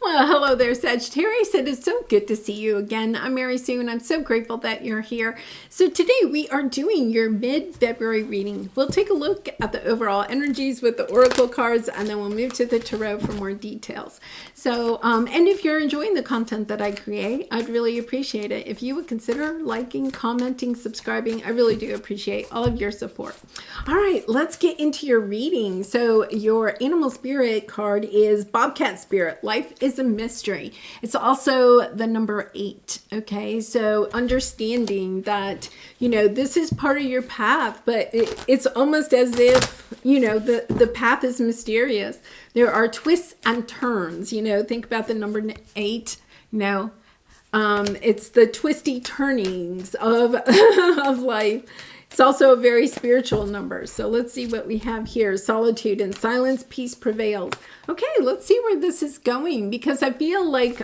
Well, hello there, Sagittarius. It is so good to see you again. I'm Mary Sue, and I'm so grateful that you're here. So today we are doing your mid-February reading. We'll take a look at the overall energies with the oracle cards, and then we'll move to the tarot for more details. So, and if you're enjoying the content that I create, I'd really appreciate it if you would consider liking, commenting, subscribing. I really do appreciate all of your support. All right, let's get into your reading. So your animal spirit card is Bobcat Spirit. Life is a mystery. It's also the number 8. Okay, so understanding that, you know, this is part of your path, but it's almost as if, you know, the path is mysterious. There are twists and turns. You know, think about the number 8. You know, it's the twisty turnings of of life. It's also a very spiritual number. So let's see what we have here. Solitude and silence, peace prevails. Okay, let's see where this is going, because I feel like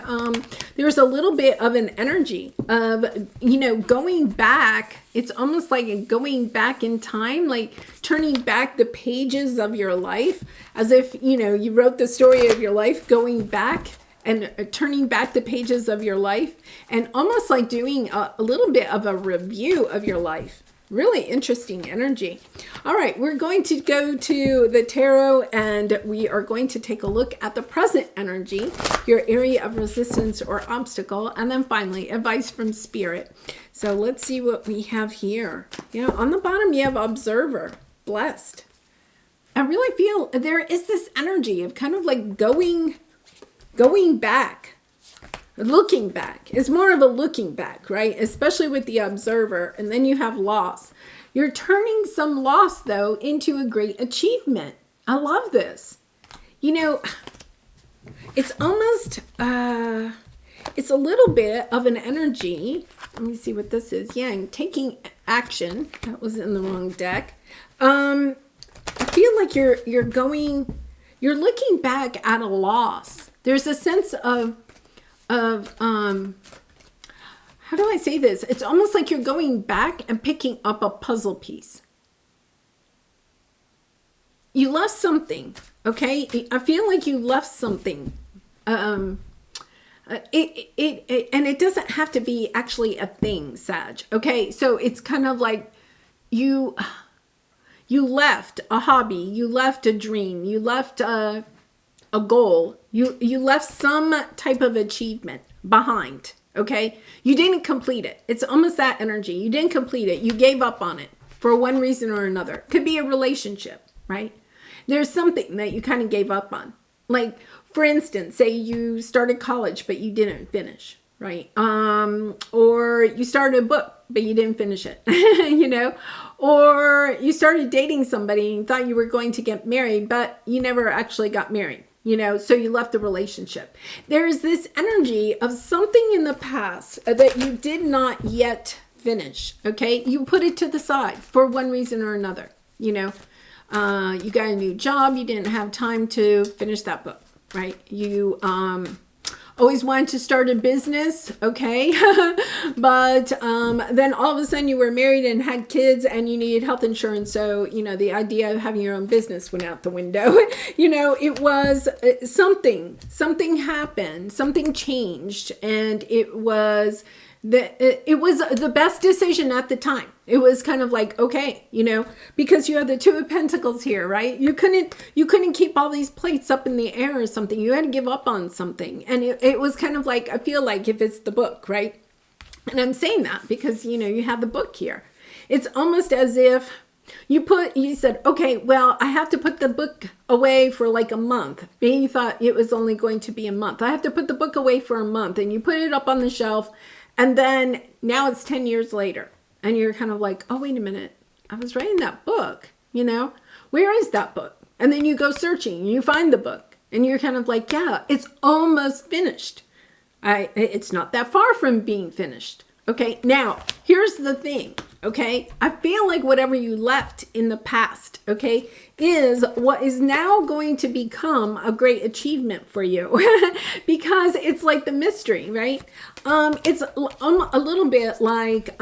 there's a little bit of an energy of, you know, going back. It's almost like going back in time, like turning back the pages of your life, as if, you know, you wrote the story of your life, going back and turning back the pages of your life, and almost like doing a little bit of a review of your life. Really interesting energy. All right, we're going to go to the tarot, and we are going to take a look at the present energy, your area of resistance or obstacle, and then finally advice from spirit. So let's see what we have here. You know, on the bottom you have observer, blessed. I really feel there is this energy of kind of like going back. Looking back. It's more of a looking back, right? Especially with the observer. And then you have loss. You're turning some loss, though, into a great achievement. I love this. You know, it's almost, it's a little bit of an energy. Let me see what this is. Yeah, I'm taking action. That was in the wrong deck. I feel like you're looking back at a loss. There's a sense of how do I say this? It's almost like you're going back and picking up a puzzle piece. You left something, okay? I feel like you left something. And it doesn't have to be actually a thing, Sag. Okay, so it's kind of like you left a hobby, you left a dream, you left a goal, you left some type of achievement behind, okay? You didn't complete it. It's almost that energy. You didn't complete it. You gave up on it for one reason or another. Could be a relationship, right? There's something that you kind of gave up on. Like, for instance, say you started college, but you didn't finish, right? Or you started a book, but you didn't finish it, you know? Or you started dating somebody and thought you were going to get married, but you never actually got married. You know, so you left the relationship. There is this energy of something in the past that you did not yet finish, okay? You put it to the side for one reason or another, you know. You got a new job. You didn't have time to finish that book, right? You always wanted to start a business, okay? But then all of a sudden you were married and had kids and you needed health insurance. So, you know, the idea of having your own business went out the window. You know, it was something happened, something changed, and it was the best decision at the time. It was kind of like, okay, you know, because you had the 2 of Pentacles here, right? You couldn't keep all these plates up in the air or something. You had to give up on something. And it was kind of like, I feel like if it's the book, right? And I'm saying that because, you know, you have the book here. It's almost as if you said, okay, well, I have to put the book away for like a month. Maybe you thought it was only going to be a month. I have to put the book away for a month, and you put it up on the shelf. And then now it's 10 years later. And you're kind of like, oh, wait a minute. I was writing that book, you know? Where is that book? And then you go searching and you find the book. And you're kind of like, yeah, it's almost finished. It's not that far from being finished. Okay, now, here's the thing. Okay, I feel like whatever you left in the past, okay, is what is now going to become a great achievement for you because it's like the mystery, right? It's a little bit like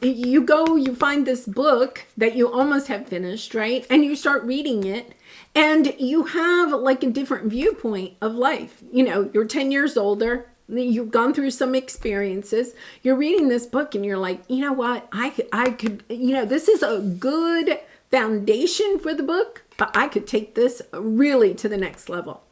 you find this book that you almost have finished, right? And you start reading it and you have like a different viewpoint of life. You know, you're 10 years older. You've gone through some experiences. You're reading this book and you're like, you know what? I could, you know, this is a good foundation for the book, but I could take this really to the next level.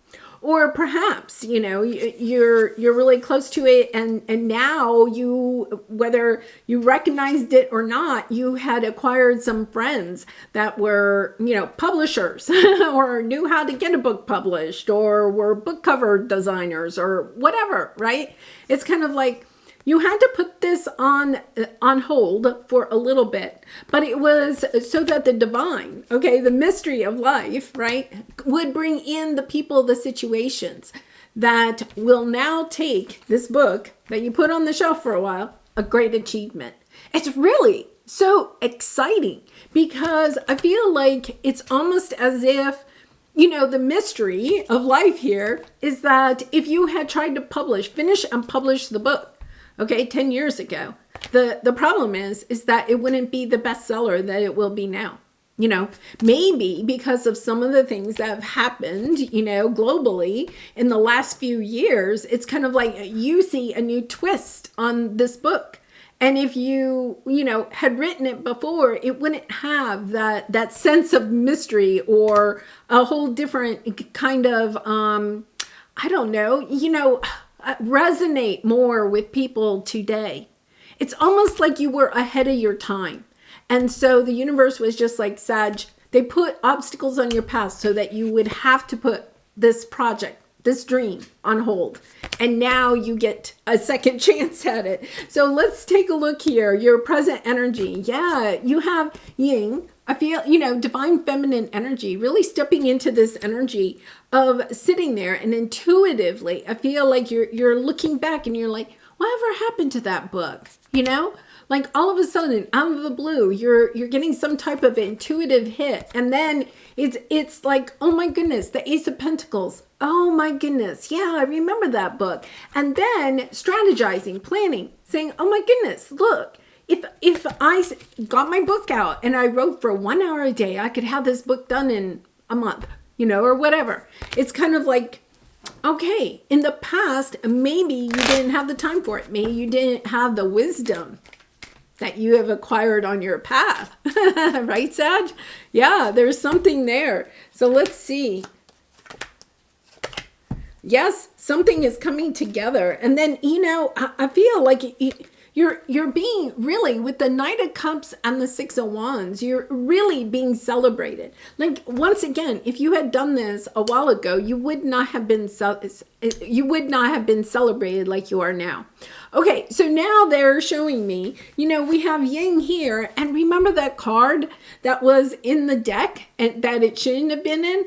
Or perhaps, you know, you're really close to it and now you, whether you recognized it or not, you had acquired some friends that were, you know, publishers or knew how to get a book published or were book cover designers or whatever, right? It's kind of like you had to put this on hold for a little bit, but it was so that the divine, okay, the mystery of life, right, would bring in the people, the situations that will now take this book that you put on the shelf for a while, a great achievement. It's really so exciting because I feel like it's almost as if, you know, the mystery of life here is that if you had tried to finish and publish the book, okay, 10 years ago, the problem is that it wouldn't be the bestseller that it will be now. You know, maybe because of some of the things that have happened, you know, globally in the last few years, it's kind of like you see a new twist on this book. And if you know, had written it before, it wouldn't have that sense of mystery or a whole different kind of, I don't know, you know, resonate more with people today. It's almost like you were ahead of your time. And so the universe was just like, Sag, they put obstacles on your path so that you would have to put this project, this dream on hold. And now you get a second chance at it. So let's take a look here. Your present energy. Yeah, you have yin. I feel, you know, divine feminine energy, really stepping into this energy of sitting there and intuitively, I feel like you're looking back and you're like, whatever happened to that book? You know, like all of a sudden out of the blue, you're getting some type of intuitive hit. And then it's like, oh my goodness, the Ace of Pentacles. Oh my goodness. Yeah, I remember that book. And then strategizing, planning, saying, oh my goodness, look. If I got my book out and I wrote for 1 hour a day, I could have this book done in a month, you know, or whatever. It's kind of like, okay, in the past, maybe you didn't have the time for it. Maybe you didn't have the wisdom that you have acquired on your path, right, Sag? Yeah, there's something there. So let's see. Yes, something is coming together. And then, you know, I feel like you're being really, with the Knight of Cups and the Six of Wands, you're really being celebrated. Like, once again, if you had done this a while ago, you would not have been celebrated like you are now. Okay, so now they're showing me, you know, we have Yang here, and remember that card that was in the deck and that it shouldn't have been in?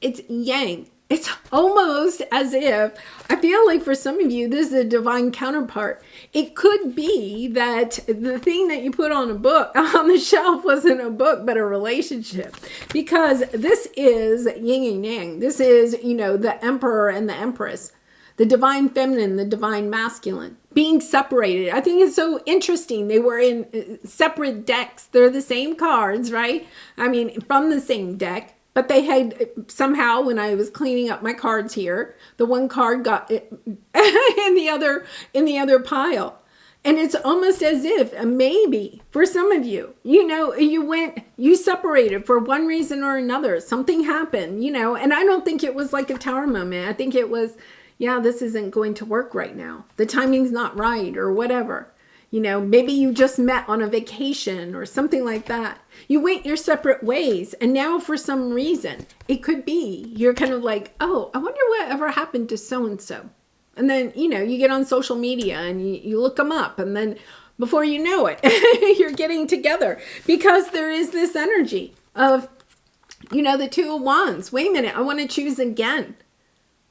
It's Yang. It's almost as if, I feel like for some of you, this is a divine counterpart. It could be that the thing that you put on a book, on the shelf, wasn't a book, but a relationship. Because this is yin and yang. This is, you know, the emperor and the empress. The divine feminine, the divine masculine. Being separated. I think it's so interesting. They were in separate decks. They're the same cards, right? I mean, from the same deck. But they had somehow, when I was cleaning up my cards here, the one card got in the other pile. And it's almost as if maybe for some of you, you know, you separated for one reason or another. Something happened, you know, and I don't think it was like a tower moment. I think it was, yeah, this isn't going to work right now. The timing's not right or whatever. You know, maybe you just met on a vacation or something like that. You went your separate ways. And now for some reason, it could be you're kind of like, oh, I wonder what ever happened to so-and-so. And then, you know, you get on social media and you look them up. And then before you know it, you're getting together. Because there is this energy of, you know, the Two of Wands. Wait a minute, I want to choose again.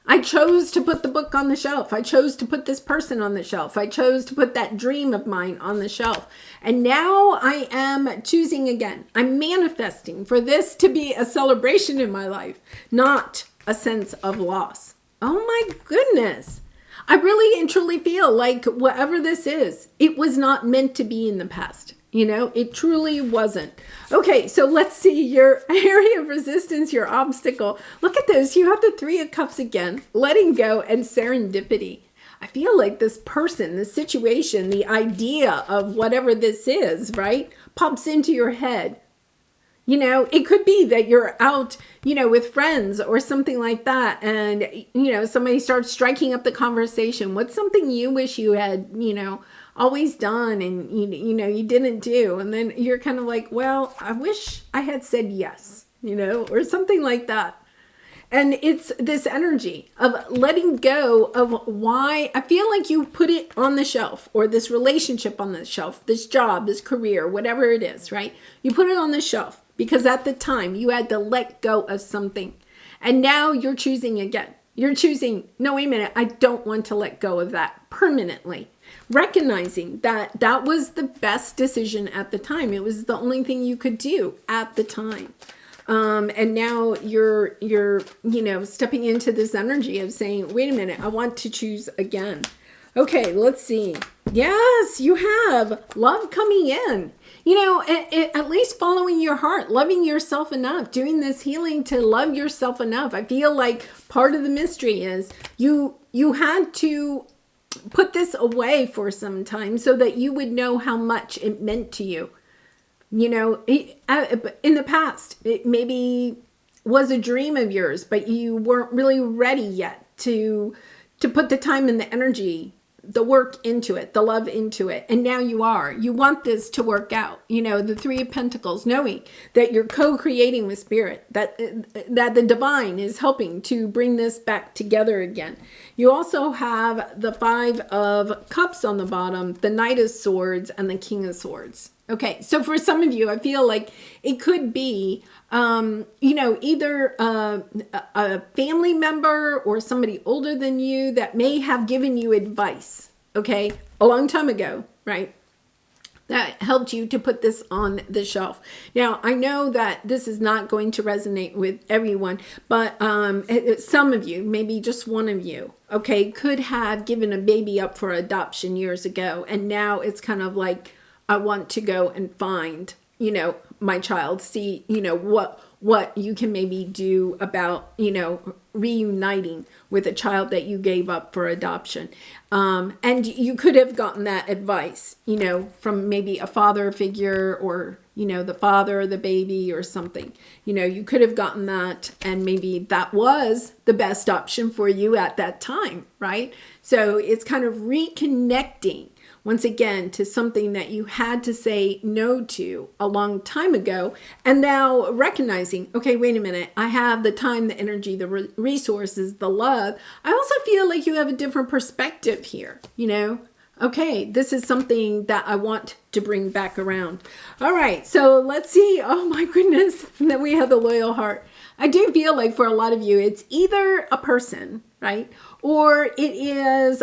I chose to put the book on the shelf. I chose to put this person on the shelf. I chose to put that dream of mine on the shelf. And now I am choosing again. I'm manifesting for this to be a celebration in my life, not a sense of loss. Oh my goodness. I really and truly feel like whatever this is, it was not meant to be in the past. You know, it truly wasn't. Okay, so let's see your area of resistance, your obstacle. Look at this. You have the Three of Cups again, letting go and serendipity. I feel like this person, the situation, the idea of whatever this is, right, pops into your head. You know, it could be that you're out, you know, with friends or something like that. And, you know, somebody starts striking up the conversation. What's something you wish you had, you know, always done and, you know, you didn't do? And then you're kind of like, well, I wish I had said yes, you know, or something like that. And it's this energy of letting go of why I feel like you put it on the shelf, or this relationship on the shelf, this job, this career, whatever it is, right? You put it on the shelf because at the time you had to let go of something. And now you're choosing again. You're choosing, no, wait a minute, I don't want to let go of that permanently. Recognizing that that was the best decision at the time. It was the only thing you could do at the time. And now you're, you know, stepping into this energy of saying, wait a minute, I want to choose again. Okay, let's see. Yes, you have love coming in. You know, at least following your heart, loving yourself enough, doing this healing to love yourself enough. I feel like part of the mystery is you had to put this away for some time so that you would know how much it meant to you. You know, in the past, it maybe was a dream of yours, but you weren't really ready yet to put the time and the energy, the work into it, the love into it. And now you are. You want this to work out. You know, the Three of Pentacles, knowing that you're co-creating with Spirit, that the divine is helping to bring this back together again. You also have the Five of Cups on the bottom, the Knight of Swords, and the King of Swords. Okay, so for some of you, I feel like it could be, you know, either a family member or somebody older than you that may have given you advice, okay, a long time ago, right? That helped you to put this on the shelf. Now, I know that this is not going to resonate with everyone, but some of you, maybe just one of you, okay, could have given a baby up for adoption years ago. And now it's kind of like, I want to go and find, you know, my child, see, you know, what you can maybe do about, you know, reuniting with a child that you gave up for adoption. And you could have gotten that advice, you know, from maybe a father figure or, you know, the father of the baby or something. You know, you could have gotten that, and maybe that was the best option for you at that time, right? So it's kind of reconnecting once again to something that you had to say no to a long time ago, and now recognizing, okay, wait a minute, I have the time, the energy, the resources, the love. I also feel like you have a different perspective here, you know? Okay, this is something that I want to bring back around. All right, so let's see. Oh my goodness. And then we have the loyal heart. I do feel like for a lot of you, it's either a person, right? Or it is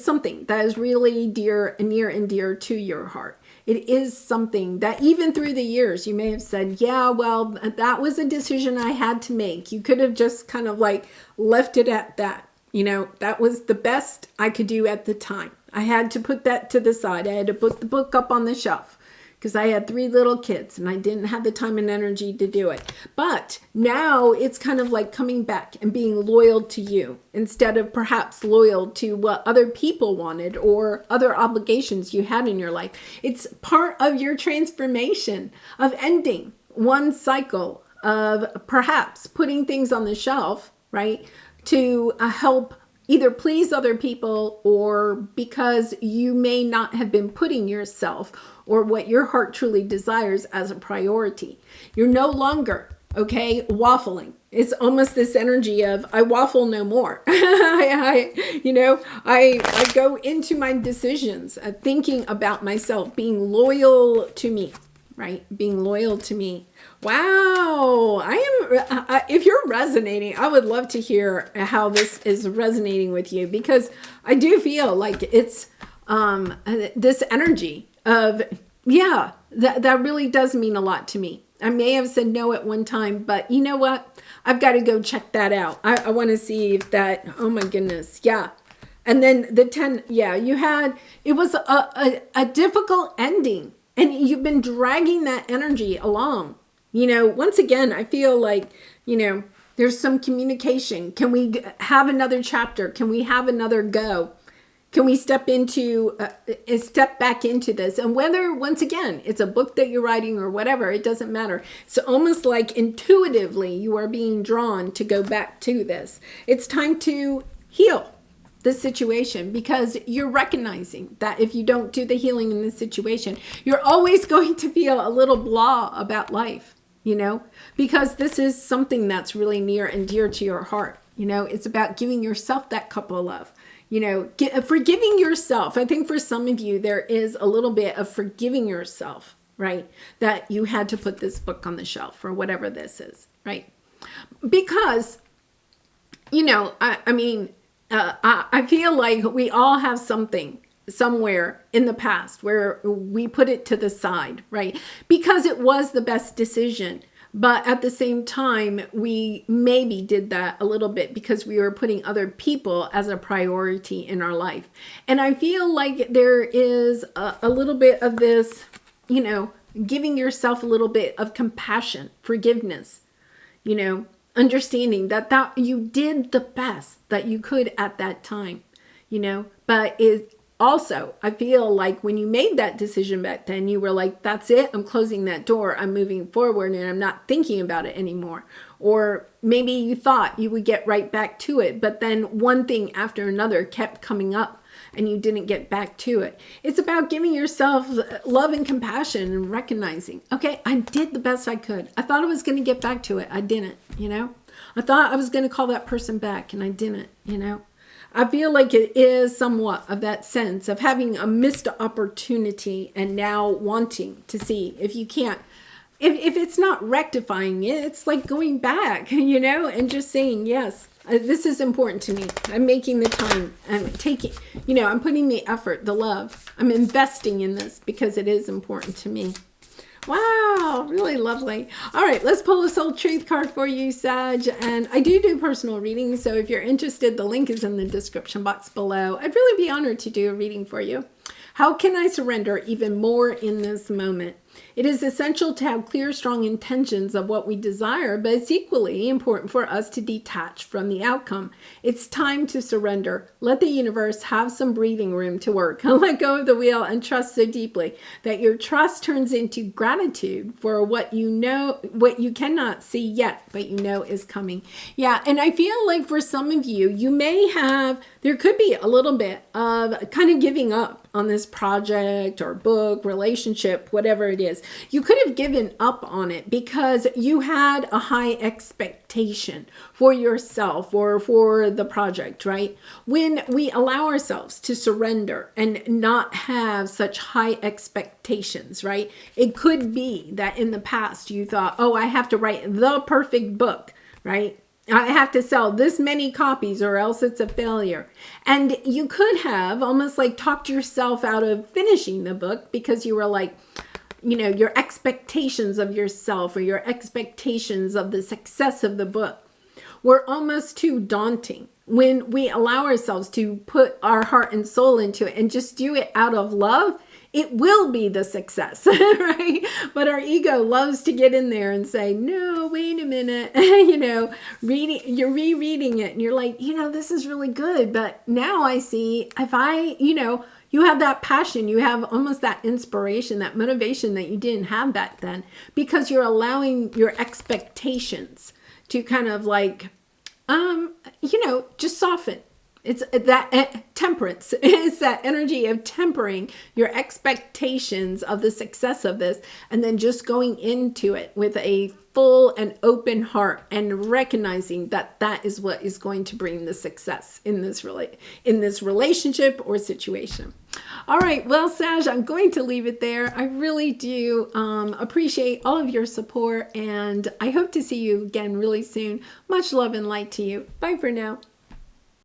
something that is really near and dear to your heart. It is something that even through the years, you may have said, yeah, well, that was a decision I had to make. You could have just kind of like left it at that. You know, that was the best I could do at the time. I had to put that to the side. I had to put the book up on the shelf because I had 3 little kids and I didn't have the time and energy to do it. But now it's kind of like coming back and being loyal to you instead of perhaps loyal to what other people wanted or other obligations you had in your life. It's part of your transformation of ending one cycle of perhaps putting things on the shelf, right, to help either please other people or because you may not have been putting yourself or what your heart truly desires as a priority. You're no longer, okay, waffling. It's almost this energy of I waffle no more. I go into my decisions thinking about myself, being loyal to me. right? Being loyal to me. Wow. If you're resonating, I would love to hear how this is resonating with you, because I do feel like it's this energy of, yeah, that really does mean a lot to me. I may have said no at one time, but you know what? I've got to go check that out. I want to see if that, oh my goodness. Yeah. And then the 10, yeah, it was a difficult ending, and you've been dragging that energy along. Once again, I feel like, there's some communication. Can we have another chapter? Can we have another go? Can we step back into this? And whether, once again, it's a book that you're writing or whatever, it doesn't matter. It's almost like intuitively you are being drawn to go back to this. It's time to heal the situation, because you're recognizing that if you don't do the healing in this situation, you're always going to feel a little blah about life, because this is something that's really near and dear to your heart. It's about giving yourself that cup of love. Forgiving yourself. I think for some of you, there is a little bit of forgiving yourself, right? That you had to put this book on the shelf or whatever this is, right? Because, I feel like we all have something somewhere in the past where we put it to the side, right? Because it was the best decision. But at the same time, we maybe did that a little bit because we were putting other people as a priority in our life. And I feel like there is a little bit of this, giving yourself a little bit of compassion, forgiveness, understanding that you did the best that you could at that time, but it also, I feel like when you made that decision back then, you were like, that's it. I'm closing that door. I'm moving forward and I'm not thinking about it anymore. Or maybe you thought you would get right back to it, but then one thing after another kept coming up and you didn't get back to it. It's about giving yourself love and compassion and recognizing, okay, I did the best I could. I thought I was going to get back to it. I didn't, I thought I was going to call that person back and I didn't, I feel like it is somewhat of that sense of having a missed opportunity and now wanting to see if you can't, if it's not rectifying it, it's like going back, and just saying, yes, this is important to me. I'm making the time. I'm taking, I'm putting the effort, the love. I'm investing in this because it is important to me. Wow, really lovely. All right, let's pull a soul truth card for you, Sag. And I do personal readings, so if you're interested, the link is in the description box below. I'd really be honored to do a reading for you. How can I surrender even more in this moment? It is essential to have clear, strong intentions of what we desire, but it's equally important for us to detach from the outcome. It's time to surrender. Let the universe have some breathing room to work. Let go of the wheel and trust so deeply that your trust turns into gratitude for what you cannot see yet, but is coming. Yeah, and I feel like for some of you, there could be a little bit of kind of giving up on this project or book, relationship, whatever it is. You could have given up on it because you had a high expectation for yourself or for the project, right? When we allow ourselves to surrender and not have such high expectations, right? It could be that in the past you thought, oh, I have to write the perfect book, right? I have to sell this many copies or else it's a failure. And you could have almost like talked yourself out of finishing the book because you were like, your expectations of yourself or your expectations of the success of the book were almost too daunting. When we allow ourselves to put our heart and soul into it and just do it out of love, it will be the success, right? But our ego loves to get in there and say, no, wait a minute, you're rereading it and you're like, this is really good. But now I see you have that passion, you have almost that inspiration, that motivation that you didn't have back then because you're allowing your expectations to kind of like, just soften. It's that temperance. It's that energy of tempering your expectations of the success of this, and then just going into it with a full and open heart and recognizing that that is what is going to bring the success in this relationship or situation. All right, well, Sag, I'm going to leave it there. I really do appreciate all of your support, and I hope to see you again really soon. Much love and light to you. Bye for now.